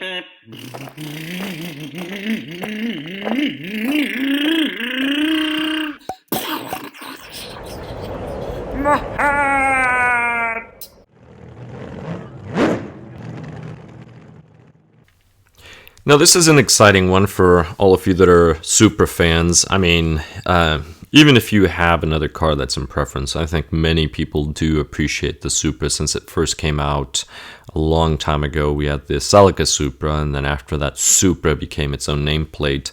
Now, this is an exciting one for all of you that are Supra fans. I mean, even if you have another car that's in preference, I think many people do appreciate the Supra since it first came out a long time ago. We had the Celica Supra, and then after that, Supra became its own nameplate.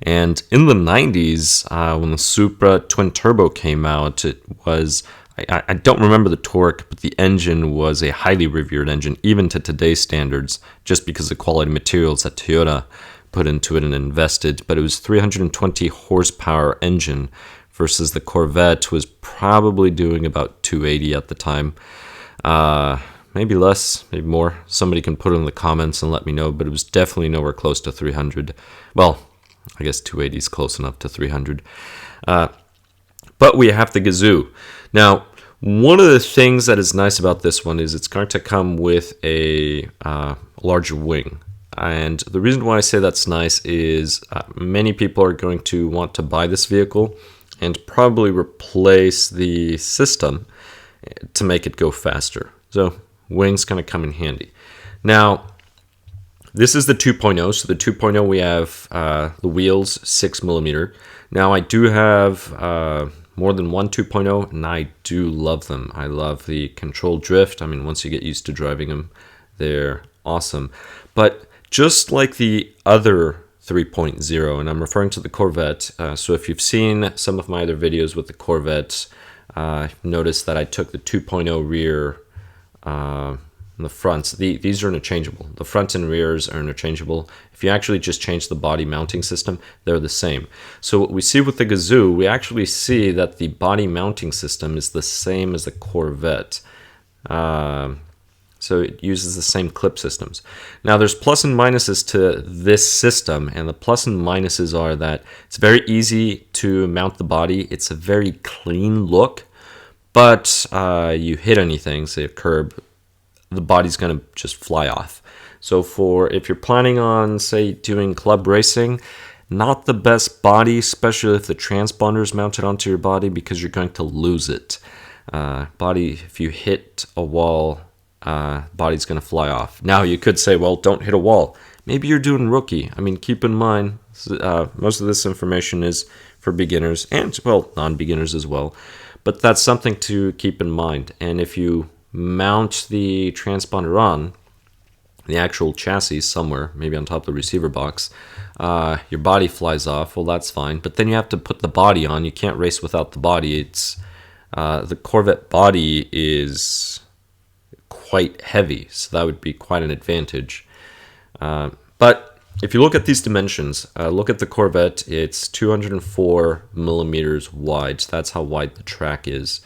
And in the 90s, when the Supra Twin Turbo came out, it was... I don't remember the torque, but the engine was a highly revered engine, even to today's standards, just because of the quality materials that Toyota put into it and invested. But it was 320 horsepower engine versus the Corvette was probably doing about 280 at the time. Maybe less, maybe more. Somebody can put it in the comments and let me know, but it was definitely nowhere close to 300. Well, I guess 280 is close enough to 300. But we have the Gazoo. Now, one of the things that is nice about this one is it's going to come with a larger wing. And the reason why I say that's nice is many people are going to want to buy this vehicle and probably replace the system to make it go faster. So wings kind of come in handy. Now, this is the 2.0. So the 2.0, we have the wheels 6mm. Now I do have more than one 2.0, and I do love them. I love the controlled drift. I mean, once you get used to driving them, they're awesome. But just like the other 3.0, and I'm referring to the Corvette, so if you've seen some of my other videos with the Corvette, notice that I took the 2.0 rear on the fronts. These are interchangeable. The front and rears are interchangeable. If you actually just change the body mounting system, they're the same. So what we see with the Gazoo, we actually see that the body mounting system is the same as the Corvette. So it uses the same clip systems. Now there's plus and minuses to this system, and the plus and minuses are that it's very easy to mount the body. It's a very clean look, but you hit anything, say a curb, the body's going to just fly off. So if you're planning on, say, doing club racing, not the best body, especially if the transponder is mounted onto your body, because you're going to lose it. If you hit a wall, body's going to fly off. Now you could say, well, don't hit a wall. Maybe you're doing rookie. I mean, keep in mind, most of this information is for beginners and, well, non-beginners as well. But that's something to keep in mind. And if you mount the transponder on the actual chassis somewhere, maybe on top of the receiver box, your body flies off. Well, that's fine. But then you have to put the body on. You can't race without the body. It's the Corvette body is quite heavy, so that would be quite an advantage. But if you look at these dimensions, look at the Corvette. It's 204 millimeters wide. So that's how wide the track is.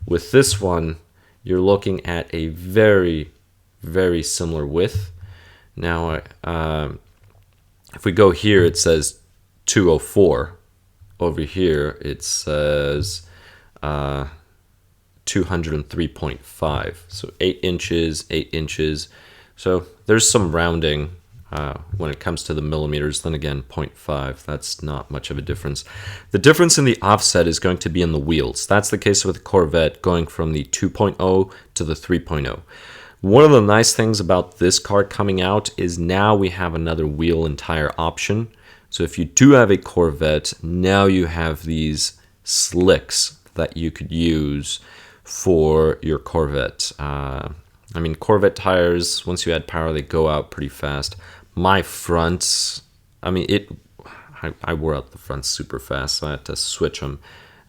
With this one, you're looking at a very, very similar width. Now, if we go here, it says 204. Over here, it says 203.5. So 8 inches, 8 inches. So there's some rounding when it comes to the millimeters. Then again, 0.5, that's not much of a difference. The difference in the offset is going to be in the wheels. That's the case with the Corvette, going from the 2.0 to the 3.0. One of the nice things about this car coming out is now we have another wheel and tire option. So if you do have a Corvette, now you have these slicks that you could use for your Corvette. I mean, Corvette tires, once you add power, they go out pretty fast. My fronts, I mean, I wore out the fronts super fast, so I had to switch them.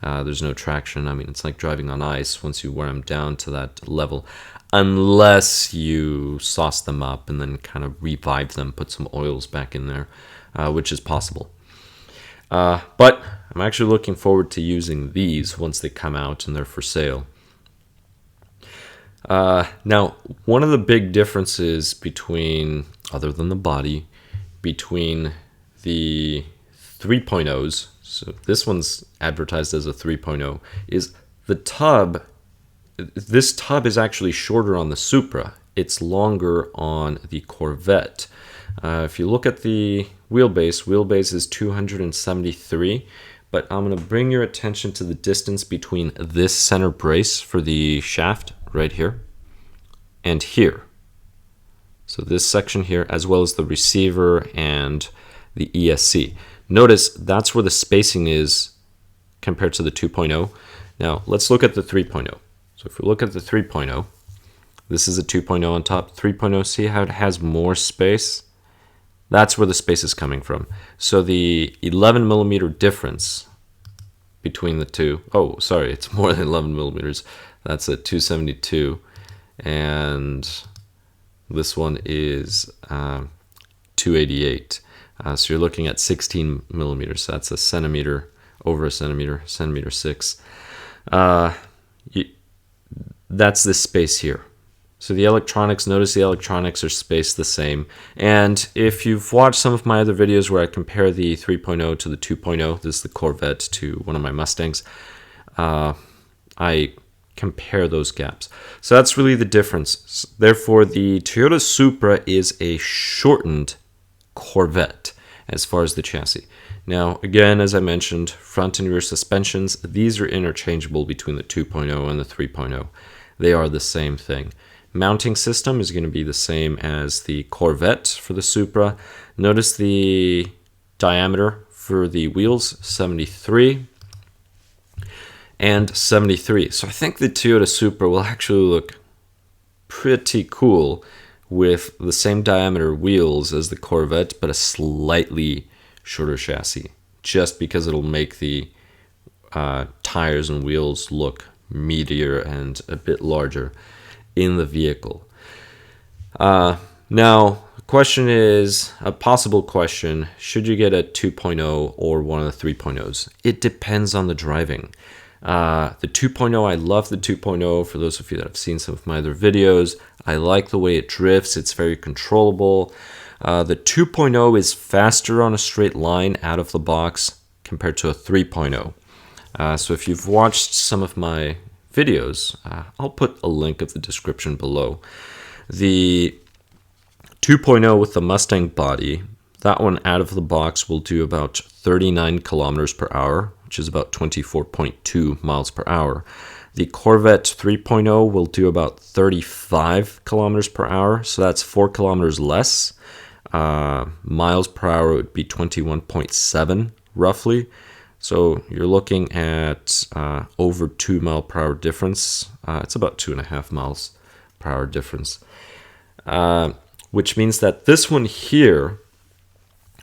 There's no traction. I mean, it's like driving on ice once you wear them down to that level, unless you sauce them up and then kind of revive them, put some oils back in there, which is possible. But I'm actually looking forward to using these once they come out and they're for sale. Now, one of the big differences between, other than the body, between the 3.0s, so this one's advertised as a 3.0, is the tub. This tub is actually shorter on the Supra. It's longer on the Corvette. If you look at the wheelbase is 273, but I'm going to bring your attention to the distance between this center brace for the shaft right here and here. So this section here, as well as the receiver and the ESC. Notice that's where the spacing is compared to the 2.0. Now let's look at the 3.0. So if we look at the 3.0, this is a 2.0 on top. 3.0, see how it has more space? That's where the space is coming from. So the 11 millimeter difference between the two, oh, sorry, it's more than 11 millimeters. That's a 272. And this one is 288. So you're looking at 16 millimeters. So that's a centimeter, over a centimeter, centimeter 6. That's this space here. So the electronics, notice the electronics are spaced the same. And if you've watched some of my other videos where I compare the 3.0 to the 2.0, this is the Corvette to one of my Mustangs, I compare those gaps. So that's really the difference. Therefore, the Toyota Supra is a shortened Corvette as far as the chassis. Now, again, as I mentioned, front and rear suspensions, these are interchangeable between the 2.0 and the 3.0. They are the same thing. Mounting system is going to be the same as the Corvette for the Supra. Notice the diameter for the wheels, 73 and 73. So I think the Toyota Supra will actually look pretty cool with the same diameter wheels as the Corvette, but a slightly shorter chassis, just because it'll make the tires and wheels look meatier and a bit larger in the vehicle. Now, the question is, a possible question, should you get a 2.0 or one of the 3.0s? It depends on the driving. The 2.0, I love the 2.0. For those of you that have seen some of my other videos, I like the way it drifts. It's very controllable. The 2.0 is faster on a straight line out of the box compared to a 3.0. So if you've watched some of my videos, I'll put a link of the description below. The 2.0 with the Mustang body, that one out of the box will do about 39 kilometers per hour, which is about 24.2 miles per hour. The Corvette 3.0 will do about 35 kilometers per hour, so that's 4 kilometers less. Miles per hour would be 21.7 roughly. So you're looking at over 2 mile per hour difference. It's about 2.5 miles per hour difference, which means that this one here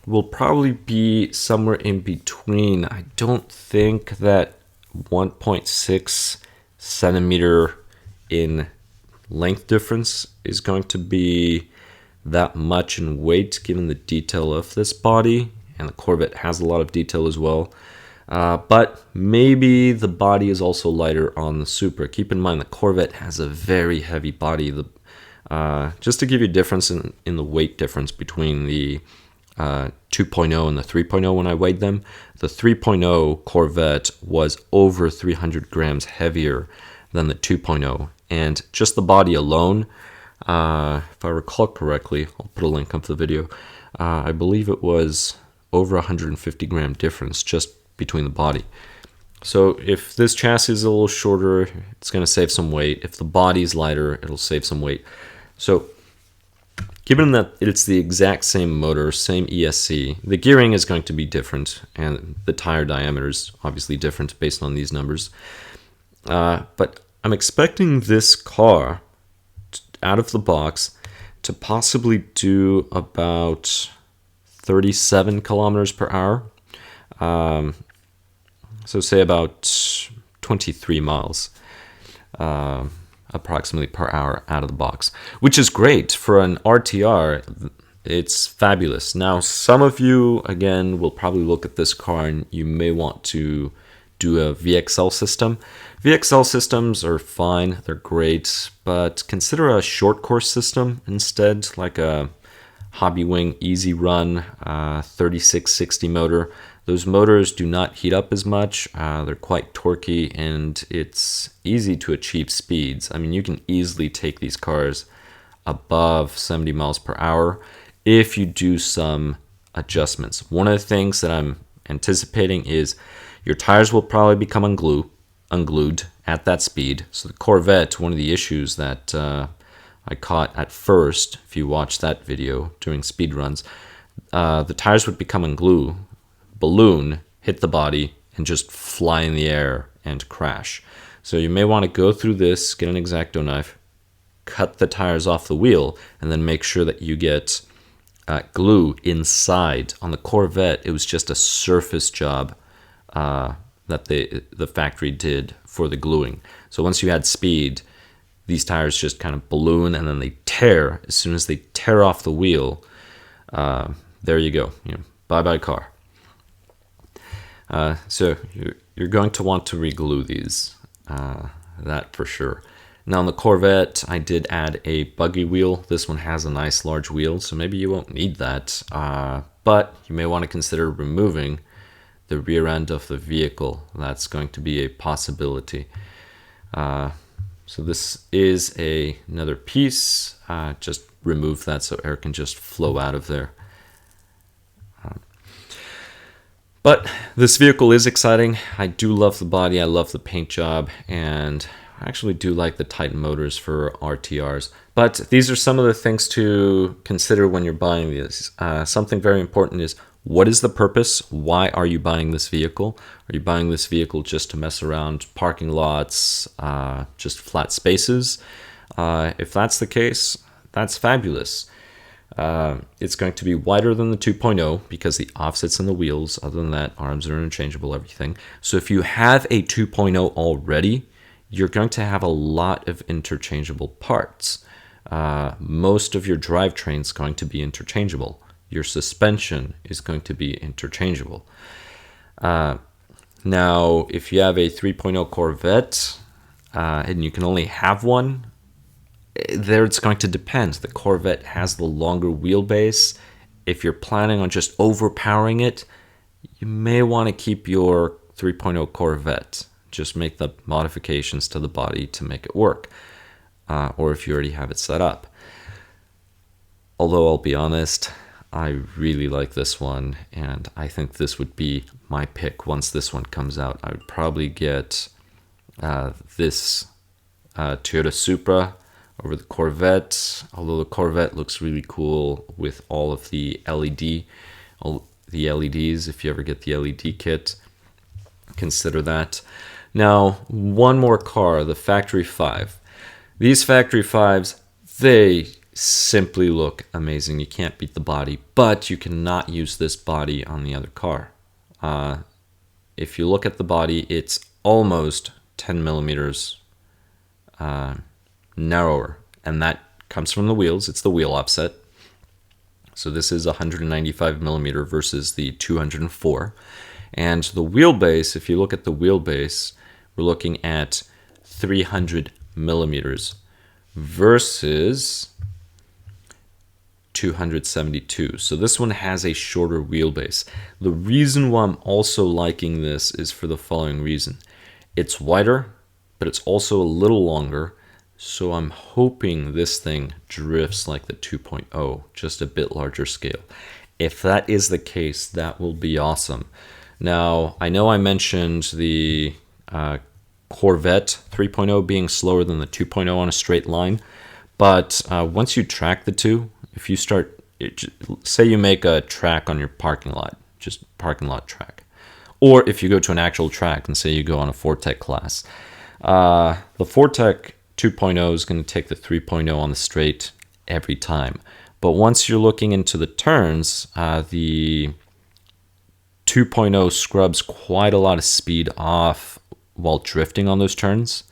will probably be somewhere in between. I don't think that 1.6 centimeter in length difference is going to be that much in weight, given the detail of this body, and the Corvette has a lot of detail as well. But maybe the body is also lighter on the Supra. Keep in mind the Corvette has a very heavy body. Just to give you a difference in the weight difference between the 2.0 and the 3.0 when I weighed them, the 3.0 Corvette was over 300 grams heavier than the 2.0. And just the body alone, if I recall correctly, I'll put a link up to the video, I believe it was over 150 gram difference just between the body. So if this chassis is a little shorter, it's going to save some weight. If the body is lighter, it'll save some weight. So given that it's the exact same motor, same ESC, the gearing is going to be different, and the tire diameter is obviously different based on these numbers. But I'm expecting this car out of the box to possibly do about 37 kilometers per hour. So say about 23 miles approximately per hour out of the box, which is great for an RTR. It's fabulous. Now, some of you, again, will probably look at this car and you may want to do a VXL system. VXL systems are fine, they're great, but consider a short course system instead, like a Hobbywing Easy Run 3660 motor. Those motors do not heat up as much, they're quite torquey, and it's easy to achieve speeds. I mean, you can easily take these cars above 70 miles per hour if you do some adjustments. One of the things that I'm anticipating is your tires will probably become unglued at that speed. So the Corvette, one of the issues that I caught at first, if you watch that video during speed runs, the tires would become unglued, balloon, hit the body, and just fly in the air and crash. So you may want to go through this, get an X-Acto knife, cut the tires off the wheel, and then make sure that you get glue inside. On the Corvette, it was just a surface job that the factory did for the gluing. So once you had speed, these tires just kind of balloon and then they tear. As soon as they tear off the wheel, there you go. Bye-bye car. So you're going to want to reglue these, that for sure. Now on the Corvette, I did add a buggy wheel. This one has a nice large wheel, so maybe you won't need that. But you may want to consider removing the rear end of the vehicle. That's going to be a possibility. So this is another piece. Just remove that so air can just flow out of there. But this vehicle is exciting. I do love the body. I love the paint job, and I actually do like the Titan motors for RTRs. But these are some of the things to consider when you're buying these. Something very important is, what is the purpose? Why are you buying this vehicle? Are you buying this vehicle just to mess around parking lots, just flat spaces? If that's the case, that's fabulous. It's going to be wider than the 2.0 because the offsets in the wheels. Other than that, arms are interchangeable, everything. So if you have a 2.0 already, you're going to have a lot of interchangeable parts. Most of your drivetrain is going to be interchangeable. Your suspension is going to be interchangeable. Now, if you have a 3.0 Corvette and you can only have one, there it's going to depend. The Corvette has the longer wheelbase. If you're planning on just overpowering it, you may want to keep your 3.0 Corvette. Just make the modifications to the body to make it work. Or if you already have it set up. Although I'll be honest, I really like this one, and I think this would be my pick once this one comes out. I would probably get this Toyota Supra over the Corvette, although the Corvette looks really cool with all of the LEDs. If you ever get the LED kit, consider that. Now, one more car, the Factory 5. These Factory 5s, they simply look amazing. You can't beat the body, but you cannot use this body on the other car. If you look at the body, it's almost 10 millimeters narrower, and that comes from the wheels. It's the wheel offset. So this is 195 millimeter versus the 204. And the wheelbase, if you look at the wheelbase, we're looking at 300 millimeters versus 272. So this one has a shorter wheelbase. The reason why I'm also liking this is for the following reason. It's wider, but it's also a little longer. So I'm hoping this thing drifts like the 2.0, just a bit larger scale. If that is the case, that will be awesome. Now, I know I mentioned the Corvette 3.0 being slower than the 2.0 on a straight line, but once you track the two, if you start, say you make a track on your parking lot, just parking lot track, or if you go to an actual track and say you go on a Fortec class, the Fortec 2.0 is going to take the 3.0 on the straight every time. But once you're looking into the turns, the 2.0 scrubs quite a lot of speed off while drifting on those turns,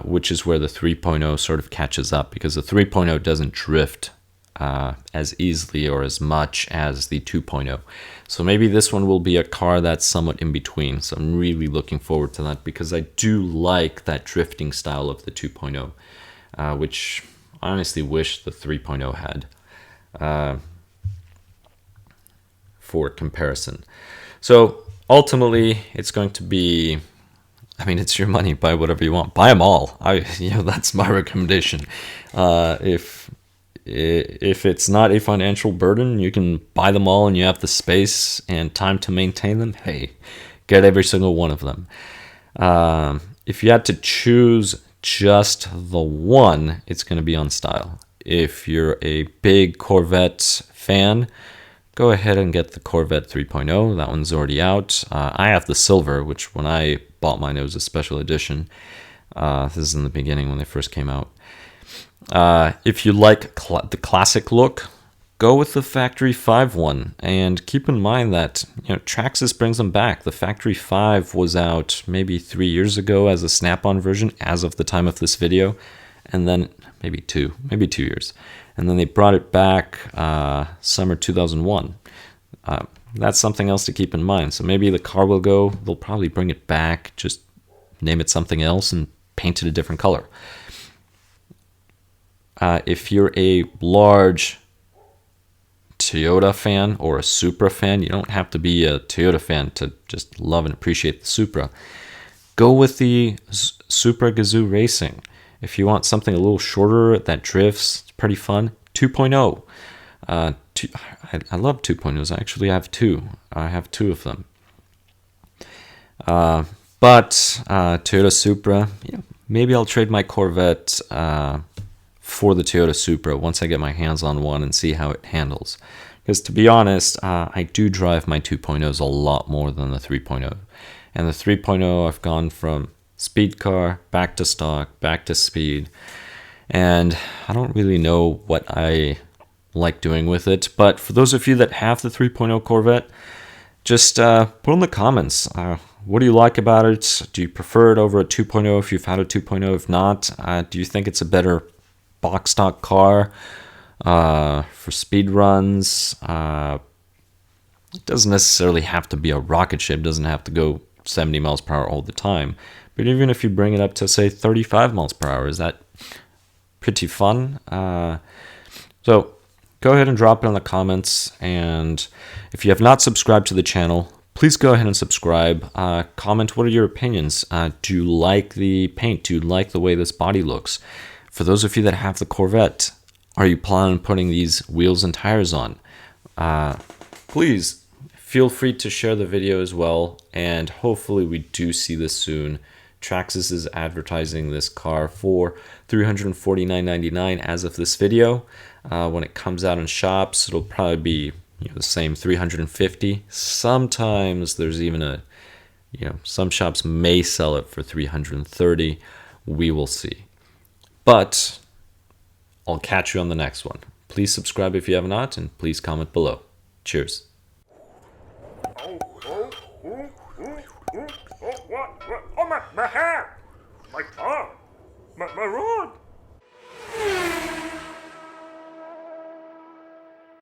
which is where the 3.0 sort of catches up, because the 3.0 doesn't drift as easily or as much as the 2.0. So maybe this one will be a car that's somewhat in between. So I'm really looking forward to that, because I do like that drifting style of the 2.0, which I honestly wish the 3.0 had for comparison. So ultimately, it's going to be, I mean, it's your money. Buy whatever you want. Buy them all. That's my recommendation. If it's not a financial burden, you can buy them all and you have the space and time to maintain them, hey, get every single one of them. If you had to choose just the one, it's going to be on style. If you're a big Corvette fan, go ahead and get the Corvette 3.0. That one's already out. I have the silver, which when I bought mine, it was a special edition. This is in the beginning when they first came out. If you like the classic look, go with the Factory 5 one. And keep in mind that Traxxas brings them back. The Factory 5 was out maybe 3 years ago as a snap-on version as of the time of this video. And then maybe two years. And then they brought it back summer 2001. That's something else to keep in mind. So maybe the car will go, they'll probably bring it back, just name it something else and paint it a different color. If you're a large Toyota fan or a Supra fan, you don't have to be a Toyota fan to just love and appreciate the Supra. Go with the Supra Gazoo Racing. If you want something a little shorter that drifts, it's pretty fun. 2.0. I love 2.0s. Actually, I have two. I have two of them. But Toyota Supra, maybe I'll trade my Corvette for the Toyota Supra once I get my hands on one and see how it handles. Because to be honest, I do drive my 2.0s a lot more than the 3.0. And the 3.0, I've gone from speed car, back to stock, back to speed. And I don't really know what I like doing with it. But for those of you that have the 3.0 Corvette, just put in the comments. What do you like about it? Do you prefer it over a 2.0 if you've had a 2.0? If not, do you think it's a better box stock car for speed runs? It doesn't necessarily have to be a rocket ship. It doesn't have to go 70 miles per hour all the time. But even if you bring it up to, say, 35 miles per hour, is that pretty fun? So go ahead and drop it in the comments. And if you have not subscribed to the channel, please go ahead and subscribe. Comment, what are your opinions? Do you like the paint? Do you like the way this body looks? For those of you that have the Corvette, are you planning on putting these wheels and tires on? Please feel free to share the video as well. And hopefully we do see this soon. Traxxas is advertising this car for $349.99 as of this video. When it comes out in shops, it'll probably be the same $350. Sometimes there's even a, some shops may sell it for $330. We will see. But I'll catch you on the next one. Please subscribe if you have not, and please comment below. Cheers. What? Oh, my hair! My tongue! My rod!